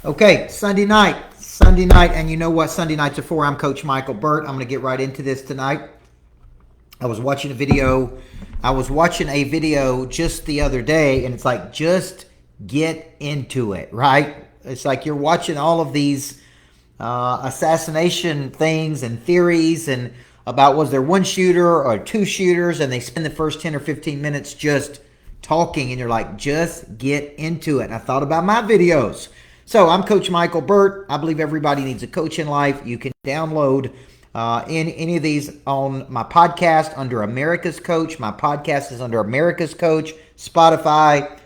Okay, Sunday night, and you know what Sunday nights are for. I'm Coach Michael Burt. I'm going to get right into this tonight. I was watching a video just the other day, and it's like, just get into it, right? It's like you're watching all of these assassination things and theories and about was there one shooter or two shooters, and they spend the first 10 or 15 minutes just talking, and you're like, just get into it. And I thought about my videos. So I'm Coach Michael Burt. I believe everybody needs a coach in life. You can download in any of these on my podcast under America's Coach. My podcast is under America's Coach, Spotify,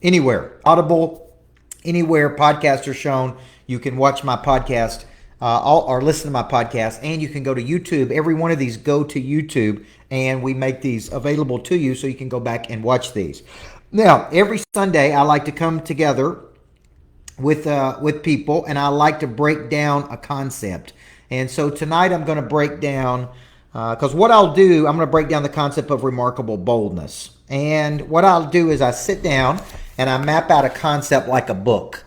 anywhere, Audible, anywhere podcasts are shown. You can watch my podcast or listen to my podcast, and you can go to YouTube. Every one of these go to YouTube, and we make these available to you so you can go back and watch these. Now, every Sunday, I like to come together with people, and I like to break down a concept. And so tonight I'm going to break down, because what I'll do, I'm going to break down the concept of remarkable boldness. And what I'll do is I sit down and I map out a concept like a book.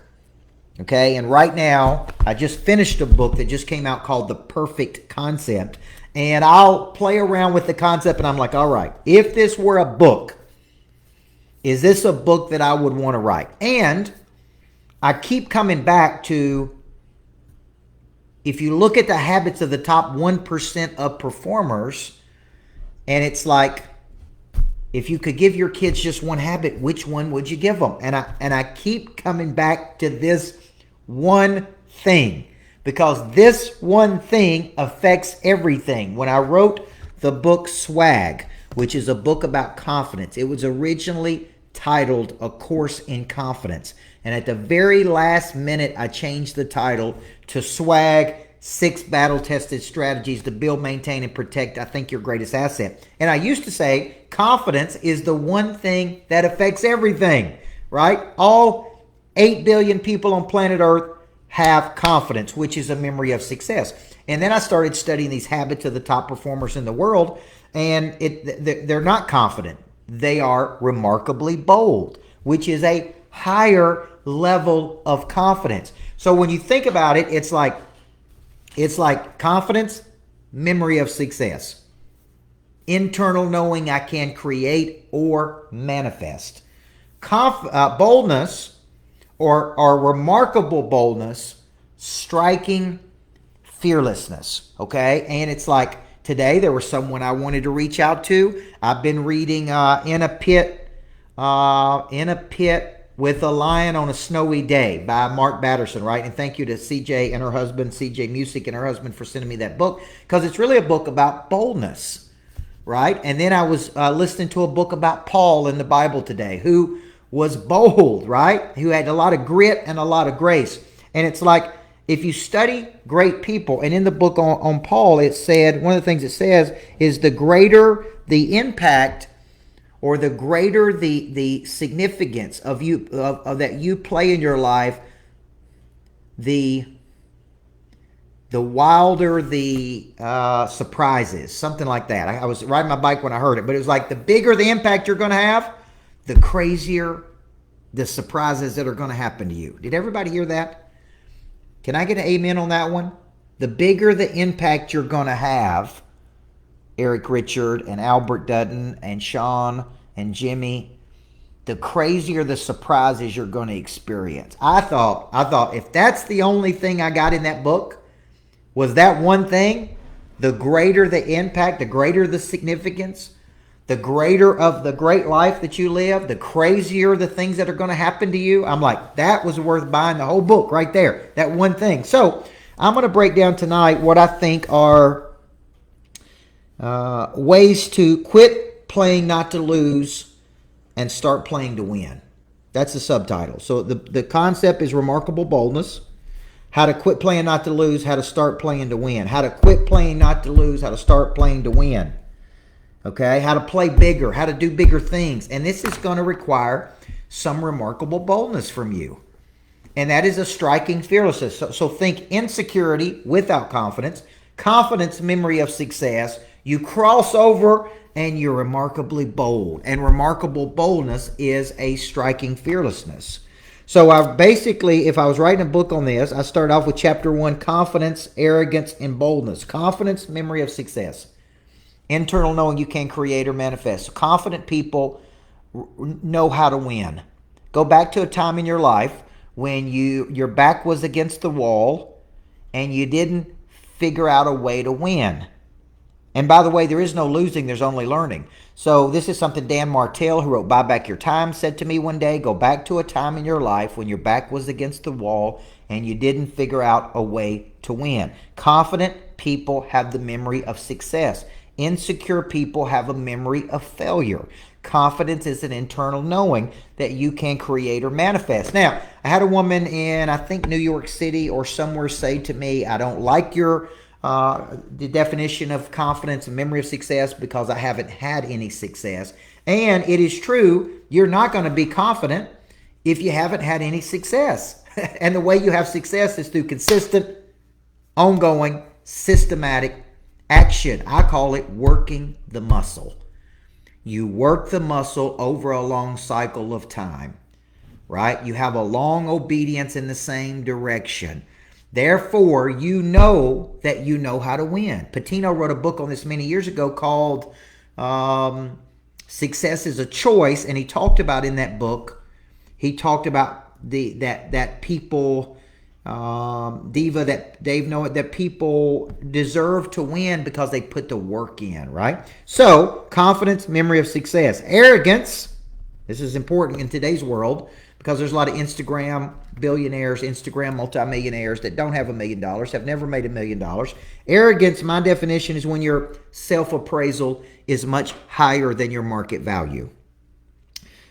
Okay, and right now I just finished a book that just came out called The Perfect Concept. And I'll play around with the concept, and I'm like, all right, if this were a book, is this a book that I would want to write? And I keep coming back to, if you look at the habits of the top 1% of performers, and it's like, if you could give your kids just one habit, which one would you give them? And I keep coming back to this one thing, because this one thing affects everything. When I wrote the book Swag, which is a book about confidence, it was originally titled A Course in Confidence. And at the very last minute, I changed the title to Swag, 6 Battle-Tested Strategies to Build, Maintain, and Protect, I think, your greatest asset. And I used to say confidence is the one thing that affects everything, right? All 8 billion people on planet Earth have confidence, which is a memory of success. And then I started studying these habits of the top performers in the world, and they're not confident. They are remarkably bold, which is a higher level of confidence. So when you think about it, it's like confidence, memory of success, internal knowing I can create or manifest. Boldness or remarkable boldness, striking fearlessness, okay? And it's like today there was someone I wanted to reach out to. I've been reading In a Pit with a Lion on a Snowy Day by Mark Batterson, right? And thank you to CJ and her husband, CJ Music and her husband, for sending me that book, because it's really a book about boldness, right? And then I was listening to a book about Paul in the Bible today, who was bold, right? Who had a lot of grit and a lot of grace. And it's like, if you study great people, and in the book on Paul, it said, one of the things it says is the greater the impact or the greater the significance of you of that you play in your life, the wilder the surprises, something like that. I was riding my bike when I heard it, but it was like the bigger the impact you're going to have, the crazier the surprises that are going to happen to you. Did everybody hear that? Can I get an amen on that one? The bigger the impact you're going to have, Eric Richard and Albert Dutton and Sean and Jimmy, the crazier the surprises you're going to experience. I thought if that's the only thing I got in that book, was that one thing, the greater the impact, the greater the significance, the greater of the great life that you live, the crazier the things that are going to happen to you. I'm like, that was worth buying the whole book right there, that one thing. So I'm going to break down tonight what I think are ways to quit playing not to lose and start playing to win. That's the subtitle. So the concept is remarkable boldness. How to quit playing not to lose, how to start playing to win. How to quit playing not to lose, how to start playing to win. Okay, how to play bigger, how to do bigger things. And this is going to require some remarkable boldness from you. And that is a striking fearlessness. So think insecurity without confidence, confidence, memory of success. You cross over and you're remarkably bold. And remarkable boldness is a striking fearlessness. So I basically, if I was writing a book on this, I start off with chapter 1, confidence, arrogance, and boldness. Confidence, memory of success. Internal knowing you can create or manifest. So confident people know how to win. Go back to a time in your life when your back was against the wall and you didn't figure out a way to win. And by the way, there is no losing, there's only learning. So this is something Dan Martell, who wrote Buy Back Your Time, said to me one day. Go back to a time in your life when your back was against the wall and you didn't figure out a way to win. Confident people have the memory of success. Insecure people have a memory of failure. Confidence is an internal knowing that you can create or manifest. Now, I had a woman in, I think, New York City or somewhere say to me, I don't like your the definition of confidence and memory of success because I haven't had any success. And it is true, you're not going to be confident if you haven't had any success. And the way you have success is through consistent, ongoing, systematic action. I call it working the muscle. You work the muscle over a long cycle of time, right? You have a long obedience in the same direction. Therefore, you know that you know how to win. Patino wrote a book on this many years ago called Success is a Choice, and he talked about in that book, he talked about that people, that people deserve to win because they put the work in, right? So, confidence, memory of success. Arrogance, this is important in today's world, because there's a lot of Instagram billionaires, Instagram multimillionaires that don't have $1 million, have never made $1 million. Arrogance, my definition, is when your self-appraisal is much higher than your market value.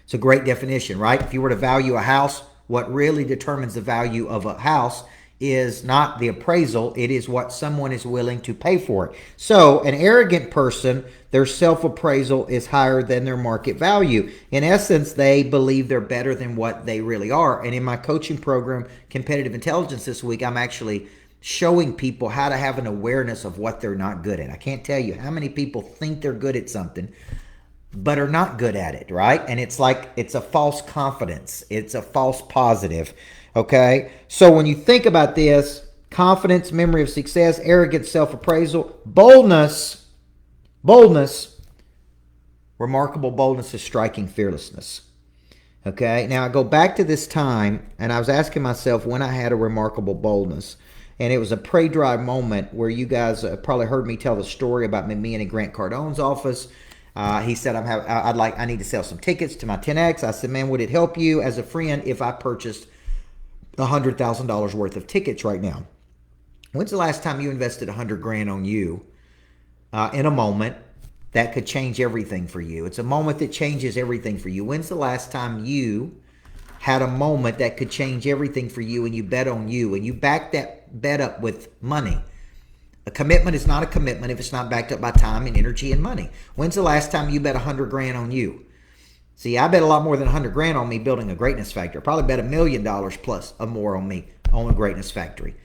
It's a great definition, right? If you were to value a house, what really determines the value of a house is not the appraisal, it is what someone is willing to pay for it. So an arrogant person, their self-appraisal is higher than their market value. In essence, they believe they're better than what they really are. And in my coaching program, Competitive Intelligence, this week, I'm actually showing people how to have an awareness of what they're not good at. I can't tell you how many people think they're good at something, but are not good at it, right? And it's like, it's a false confidence. It's a false positive. Okay, so when you think about this, confidence, memory of success, arrogance, self-appraisal, boldness, remarkable boldness is striking fearlessness. Okay, now I go back to this time, and I was asking myself when I had a remarkable boldness, and it was a pray drive moment where you guys probably heard me tell the story about me in Grant Cardone's office. He said, I need to sell some tickets to my 10X. I said, man, would it help you as a friend if I purchased $100,000 worth of tickets right now? When's the last time you invested $100,000 on you in a moment that could change everything for you? It's a moment that changes everything for you. When's the last time you had a moment that could change everything for you and you bet on you and you back that bet up with money? A commitment is not a commitment if it's not backed up by time and energy and money. When's the last time you bet $100,000 on you? See, I bet a lot more than $100,000 on me building a greatness factory. I probably bet $1 million plus or more on me on a greatness factory.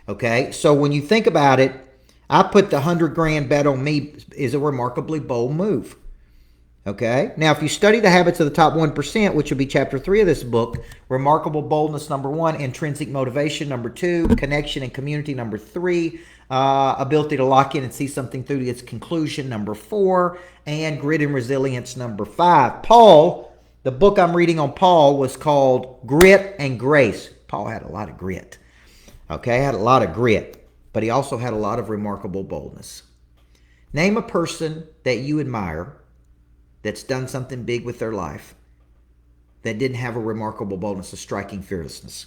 Okay, so when you think about it, I put the $100,000 bet on me is a remarkably bold move. Okay, now if you study the habits of the top 1%, which will be chapter 3 of this book, remarkable boldness, number 1, intrinsic motivation, number 2, connection and community, number 3, ability to lock in and see something through to its conclusion, number 4, and grit and resilience, number 5. Paul, the book I'm reading on Paul was called Grit and Grace. Paul had a lot of grit. Okay, had a lot of grit, but he also had a lot of remarkable boldness. Name a person that you admire that's done something big with their life that didn't have a remarkable boldness, a striking fearlessness.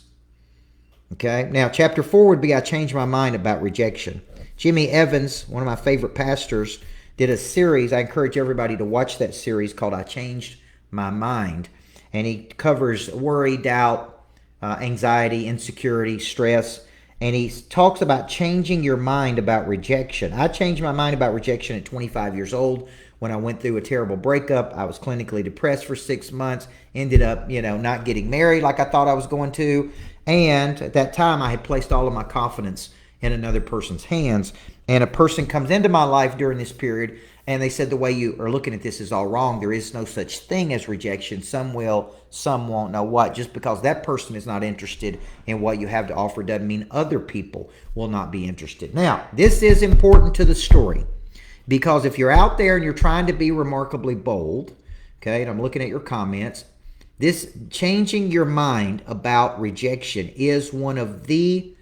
Okay, now chapter 4 would be I changed my mind about rejection. Jimmy Evans, one of my favorite pastors, did a series. I encourage everybody to watch that series called I Changed My Mind. And he covers worry, doubt, anxiety, insecurity, stress. And he talks about changing your mind about rejection. I changed my mind about rejection at 25 years old when I went through a terrible breakup. I was clinically depressed for 6 months, ended up, not getting married like I thought I was going to. And at that time, I had placed all of my confidence in another person's hands. And a person comes into my life during this period And they said the way you are looking at this is all wrong. There is no such thing as rejection. Some will, some won't. Know what? Just because that person is not interested in what you have to offer doesn't mean other people will not be interested. Now, this is important to the story, because if you're out there and you're trying to be remarkably bold, okay, and I'm looking at your comments, this changing your mind about rejection is one of the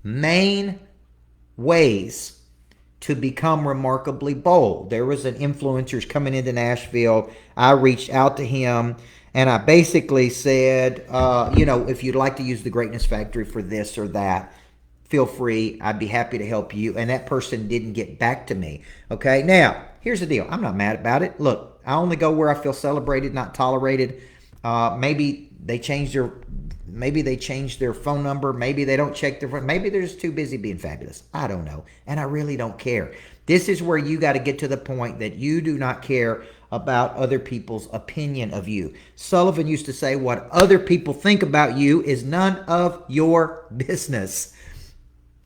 main ways to become remarkably bold. There was an influencer coming into Nashville. I reached out to him and I basically said, if you'd like to use the Greatness Factory for this or that, feel free. I'd be happy to help you. And that person didn't get back to me. Okay. Now, here's the deal. I'm not mad about it. Look, I only go where I feel celebrated, not tolerated. Maybe they changed their phone number. Maybe they don't check their phone. Maybe they're just too busy being fabulous. I don't know. And I really don't care. This is where you got to get to the point that you do not care about other people's opinion of you. Sullivan used to say, what other people think about you is none of your business.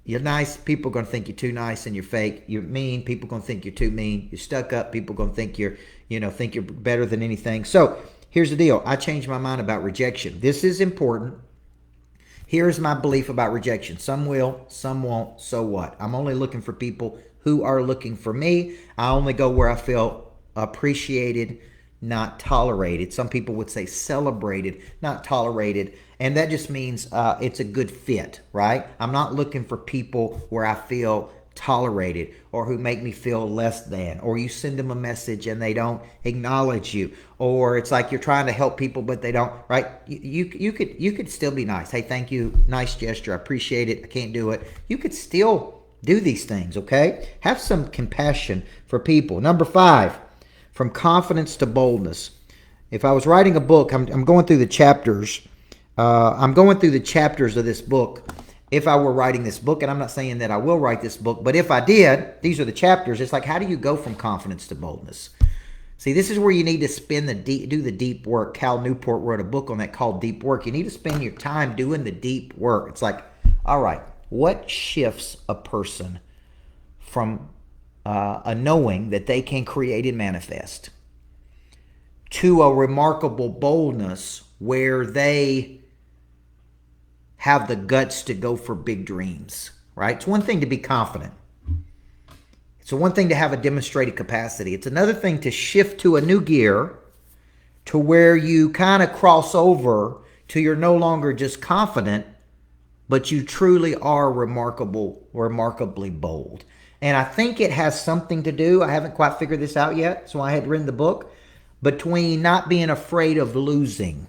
You're nice, people are going to think you're too nice and you're fake. You're mean, people are going to think you're too mean. You're stuck up, people are going to think you're better than anything. So here's the deal. I changed my mind about rejection. This is important. Here's my belief about rejection. Some will, some won't. So what? I'm only looking for people who are looking for me. I only go where I feel appreciated, not tolerated. Some people would say celebrated, not tolerated. And that just means it's a good fit, right? I'm not looking for people where I feel tolerated or who make me feel less than, or you send them a message and they don't acknowledge you, or it's like you're trying to help people but they don't, right? You could still be nice. Hey, thank you. Nice gesture. I appreciate it. I can't do it. You could still do these things, okay? Have some compassion for people. Number 5, from confidence to boldness. If I was writing a book, I'm going through the chapters. I'm going through the chapters of this book. If I were writing this book, and I'm not saying that I will write this book, but if I did, these are the chapters. It's like, how do you go from confidence to boldness? See, this is where you need to do the deep work. Cal Newport wrote a book on that called Deep Work. You need to spend your time doing the deep work. It's like, all right, what shifts a person from a knowing that they can create and manifest to a remarkable boldness where they have the guts to go for big dreams, right? It's one thing to be confident. It's one thing to have a demonstrated capacity. It's another thing to shift to a new gear to where you kind of cross over to you're no longer just confident, but you truly are remarkably bold. And I think it has something to do, I haven't quite figured this out yet, so I had written the book, between not being afraid of losing.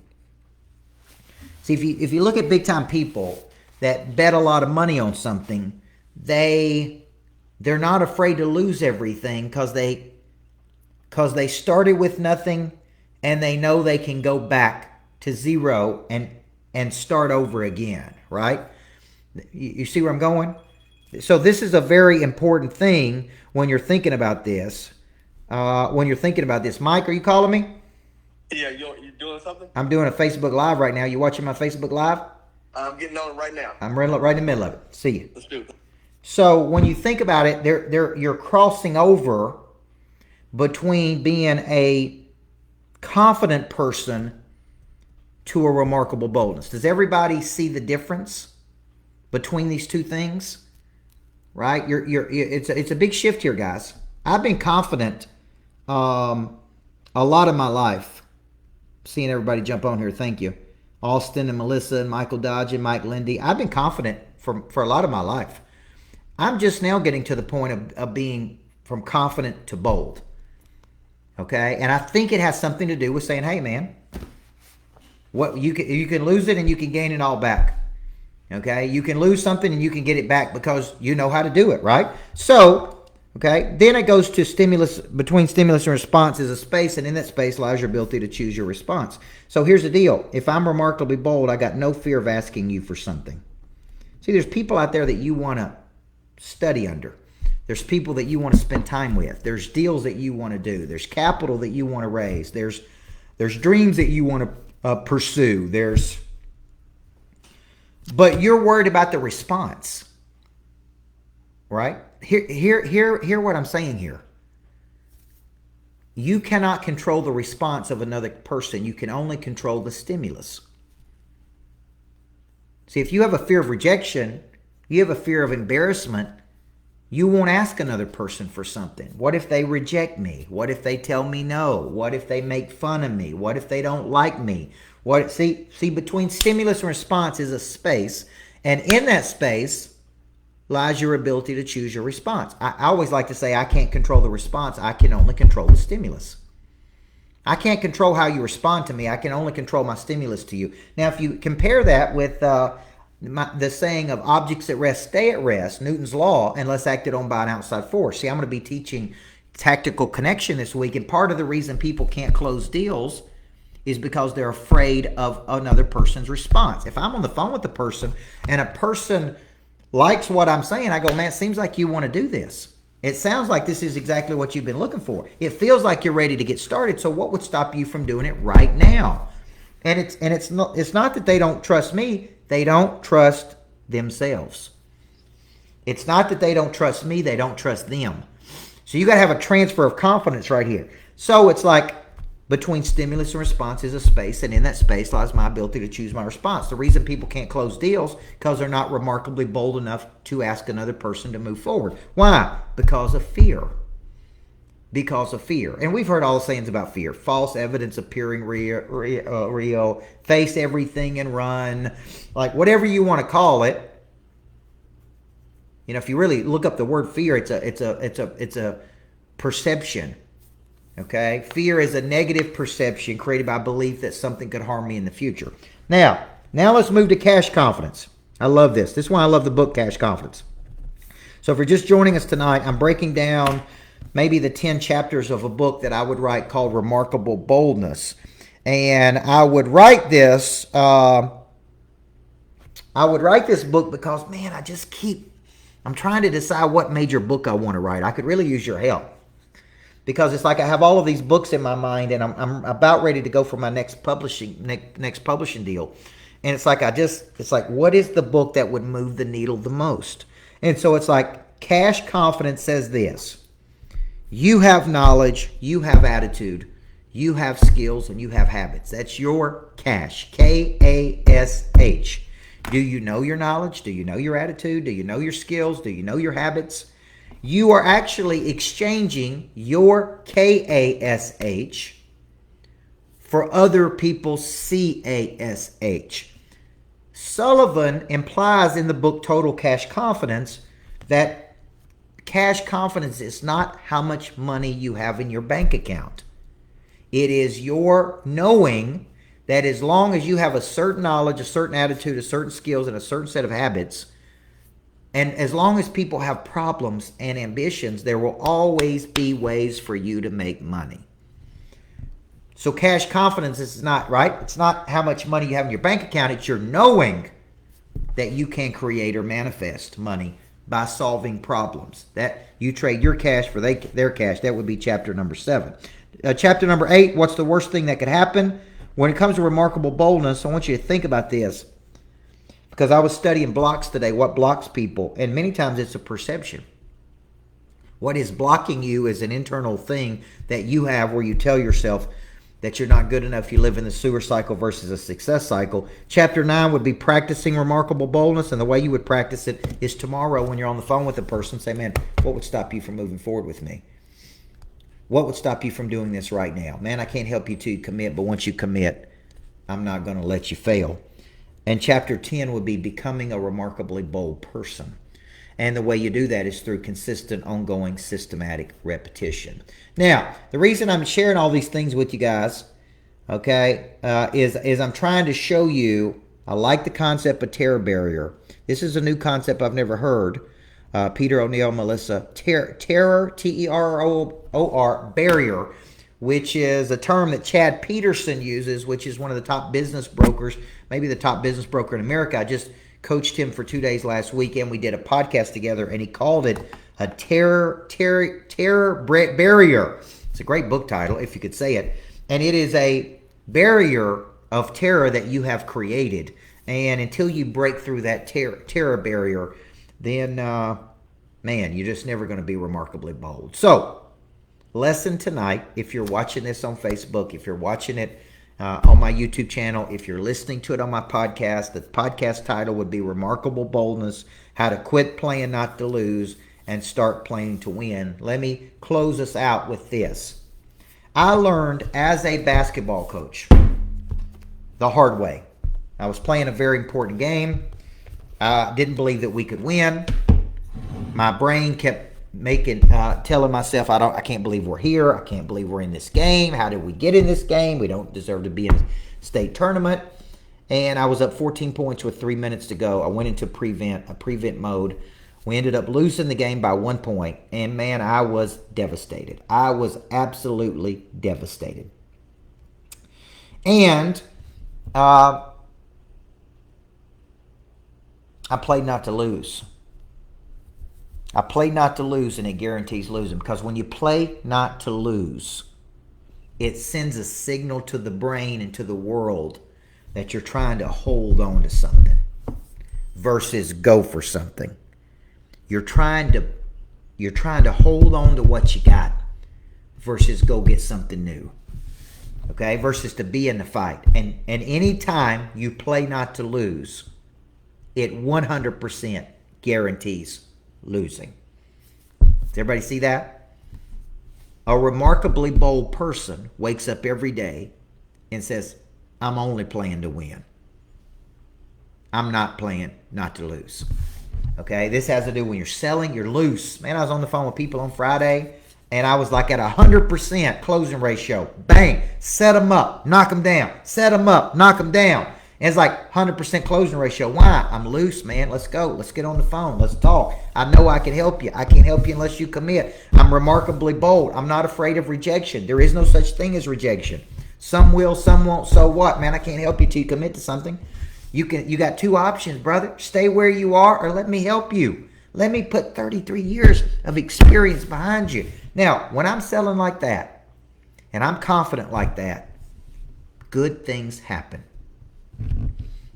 See, if you look at big time people that bet a lot of money on something, they're not afraid to lose everything because they started with nothing and they know they can go back to zero and start over again, right? You see where I'm going? So this is a very important thing when you're thinking about this. Mike, are you calling me? Yeah, you doing something? I'm doing a Facebook Live right now. You watching my Facebook Live? I'm getting on it right now. I'm right in the middle of it. See you. Let's do it. So when you think about it, you're crossing over between being a confident person to a remarkable boldness. Does everybody see the difference between these two things? Right? It's a big shift here, guys. I've been confident a lot of my life. Seeing everybody jump on here, thank you. Austin and Melissa and Michael Dodge and Mike Lindy. I've been confident for a lot of my life. I'm just now getting to the point of being from confident to bold. Okay? And I think it has something to do with saying, hey man, what you can lose it and you can gain it all back. Okay? You can lose something and you can get it back because you know how to do it, right? So, okay, then it goes to stimulus. Between stimulus and response is a space, and in that space lies your ability to choose your response. So here's the deal. If I'm remarkably bold, I got no fear of asking you for something. See, there's people out there that you want to study under. There's people that you want to spend time with. There's deals that you want to do. There's capital that you want to raise. There's dreams that you want to pursue. But you're worried about the response, right? Hear what I'm saying here. You cannot control the response of another person. You can only control the stimulus. See, if you have a fear of rejection, you have a fear of embarrassment, you won't ask another person for something. What if they reject me? What if they tell me no? What if they make fun of me? What if they don't like me? See, between stimulus and response is a space, and in that space lies your ability to choose your response. I always like to say I can't control the response. I can only control the stimulus. I can't control how you respond to me. I can only control my stimulus to you. Now, if you compare that with the saying of objects at rest stay at rest, Newton's law, unless acted on by an outside force. See, I'm going to be teaching tactical connection this week, and part of the reason people can't close deals is because they're afraid of another person's response. If I'm on the phone with a person and a person likes what I'm saying, I go, man, it seems like you want to do this. It sounds like this is exactly what you've been looking for. It feels like you're ready to get started. So what would stop you from doing it right now? And it's not that they don't trust me. They don't trust themselves. It's not that they don't trust me. They don't trust them. So you got to have a transfer of confidence right here. So it's like between stimulus and response is a space, and in that space lies my ability to choose my response. The reason people can't close deals because they're not remarkably bold enough to ask another person to move forward. Why? Because of fear. Because of fear. And we've heard all the sayings about fear. False evidence appearing real, face everything and run, like whatever you want to call it. You know, if you really look up the word fear, it's a perception. Okay? Fear is a negative perception created by belief that something could harm me in the future. Now let's move to cash confidence. I love this. This is why I love the book Cash Confidence. So if you're just joining us tonight, I'm breaking down maybe the 10 chapters of a book that I would write called Remarkable Boldness. And I would write this book because, man, I'm trying to decide what major book I want to write. I could really use your help. Because it's like I have all of these books in my mind, and I'm about ready to go for my next publishing deal. And it's like what is the book that would move the needle the most? And so it's like Cash Confidence says this: you have knowledge, you have attitude, you have skills, and you have habits. That's your cash. K-A-S-H. Do you know your knowledge? Do you know your attitude? Do you know your skills? Do you know your habits? You are actually exchanging your K-A-S-H for other people's C-A-S-H. Sullivan implies in the book Total Cash Confidence that cash confidence is not how much money you have in your bank account. It is your knowing that as long as you have a certain knowledge, a certain attitude, a certain skills, and a certain set of habits, and as long as people have problems and ambitions, there will always be ways for you to make money. So cash confidence is not, right? It's not how much money you have in your bank account. It's your knowing that you can create or manifest money by solving problems. That you trade your cash for their cash. That would be chapter number 7. Chapter number 8, what's the worst thing that could happen? When it comes to remarkable boldness, I want you to think about this. Because I was studying blocks today, what blocks people, and many times it's a perception. What is blocking you is an internal thing that you have where you tell yourself that you're not good enough, you live in the sewer cycle versus a success cycle. Chapter 9 would be practicing remarkable boldness, and the way you would practice it is tomorrow when you're on the phone with a person, say, man, what would stop you from moving forward with me? What would stop you from doing this right now? Man, I can't help you to commit, but once you commit, I'm not going to let you fail. And chapter 10 would be becoming a remarkably bold person. And the way you do that is through consistent, ongoing, systematic repetition. Now, the reason I'm sharing all these things with you guys, okay, is I'm trying to show you, I like the concept of terror barrier. This is a new concept I've never heard. Peter O'Neill, Melissa, terror, T-E-R-R-O-R, barrier, which is a term that Chad Peterson uses, which is one of the top business brokers, maybe the top business broker in America. I just coached him for 2 days last weekend. We did a podcast together, and he called it a terror barrier. It's a great book title, if you could say it. And it is a barrier of terror that you have created. And until you break through that terror barrier, then, man, you're just never going to be remarkably bold. So, lesson tonight, if you're watching this on Facebook, if you're watching it on my YouTube channel, if you're listening to it on my podcast, the podcast title would be Remarkable Boldness, How to Quit Playing Not to Lose and Start Playing to Win. Let me close us out with this. I learned as a basketball coach the hard way. I was playing a very important game. I didn't believe that we could win. My brain kept telling myself, I can't believe we're here. I can't believe we're in this game. How did we get in this game? We don't deserve to be in a state tournament. And I was up 14 points with 3 minutes to go. I went into prevent mode. We ended up losing the game by 1 point. And man, I was devastated. I was absolutely devastated. And I played not to lose. I play not to lose, and it guarantees losing. Because when you play not to lose, it sends a signal to the brain and to the world that you're trying to hold on to something versus go for something. You're trying to hold on to what you got versus go get something new. Okay? Versus to be in the fight. And any time you play not to lose, it 100% guarantees losing. Does everybody see that? A remarkably bold person wakes up every day and says, I'm only playing to win. I'm not playing not to lose. Okay, this has to do when you're selling, you're loose. Man, I was on the phone with people on Friday, and I was like at 100% closing ratio. Bang, set them up, knock them down. Set them up, knock them down. And it's like 100% closing ratio. Why? I'm loose, man. Let's go. Let's get on the phone. Let's talk. I know I can help you. I can't help you unless you commit. I'm remarkably bold. I'm not afraid of rejection. There is no such thing as rejection. Some will, some won't. So what? Man, I can't help you till you commit to something. You got two options, brother. Stay where you are or let me help you. Let me put 33 years of experience behind you. Now, when I'm selling like that and I'm confident like that, good things happen.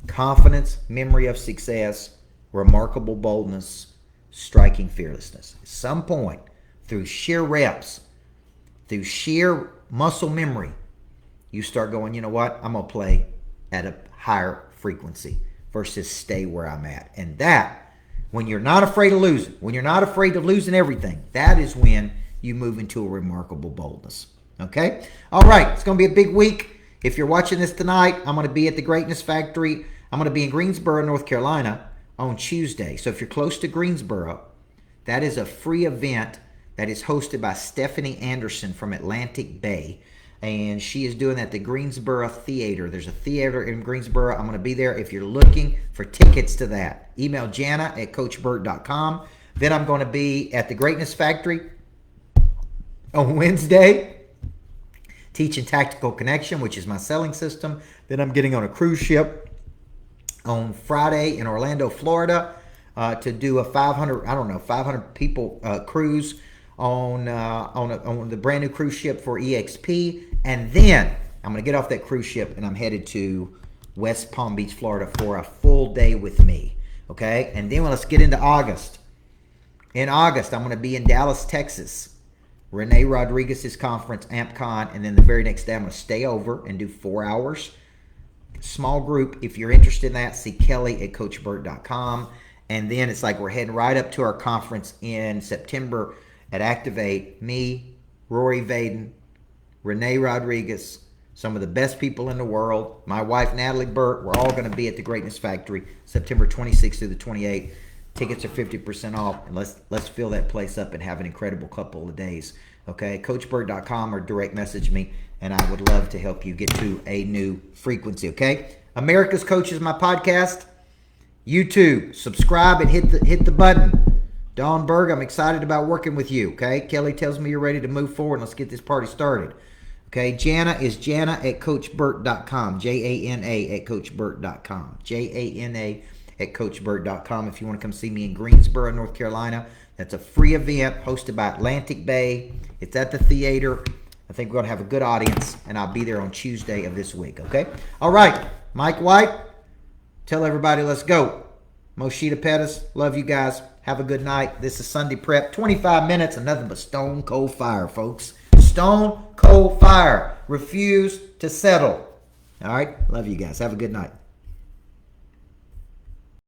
Confidence, memory of success, remarkable boldness, striking fearlessness. At some point, through sheer reps, through sheer muscle memory, you start going, you know what? I'm going to play at a higher frequency versus stay where I'm at. And that, when you're not afraid of losing, when you're not afraid of losing everything, that is when you move into a remarkable boldness. Okay? All right. It's going to be a big week. If you're watching this tonight, I'm going to be at the Greatness Factory. I'm going to be in Greensboro, North Carolina on Tuesday. So if you're close to Greensboro, that is a free event that is hosted by Stephanie Anderson from Atlantic Bay. And she is doing that at the Greensboro Theater. There's a theater in Greensboro. I'm going to be there. If you're looking for tickets to that, email Jana at coachburt.com. Then I'm going to be at the Greatness Factory on Wednesday, teaching Tactical Connection, which is my selling system. Then I'm getting on a cruise ship on Friday in Orlando, Florida, to do a 500 people cruise on the brand new cruise ship for EXP. And then I'm going to get off that cruise ship and I'm headed to West Palm Beach, Florida for a full day with me. Okay? And then let's get into August. In August, I'm going to be in Dallas, Texas. Renee Rodriguez's conference, AmpCon, and then the very next day I'm going to stay over and do 4 hours. Small group. If you're interested in that, see Kelly at coachburt.com. And then it's like we're heading right up to our conference in September at Activate. Me, Rory Vaden, Renee Rodriguez, some of the best people in the world, my wife Natalie Burt. We're all going to be at the Greatness Factory September 26th through the 28th. Tickets are 50% off, and let's fill that place up and have an incredible couple of days. Okay, coachburt.com or direct message me, and I would love to help you get to a new frequency. Okay, America's Coach is my podcast. YouTube, subscribe and hit the button. Dawn Berg, I'm excited about working with you. Okay, Kelly tells me you're ready to move forward. Let's get this party started. Okay, Jana is Jana at coachburt.com. Jana at coachburt.com. Jana at coachburt.com. If you want to come see me in Greensboro, North Carolina, that's a free event hosted by Atlantic Bay. It's at the theater. I think we're going to have a good audience, and I'll be there on Tuesday of this week, okay? All right, Mike White, tell everybody let's go. Moshita Pettis, love you guys. Have a good night. This is Sunday Prep. 25 minutes of nothing but stone cold fire, folks. Stone cold fire. Refuse to settle. All right? Love you guys. Have a good night.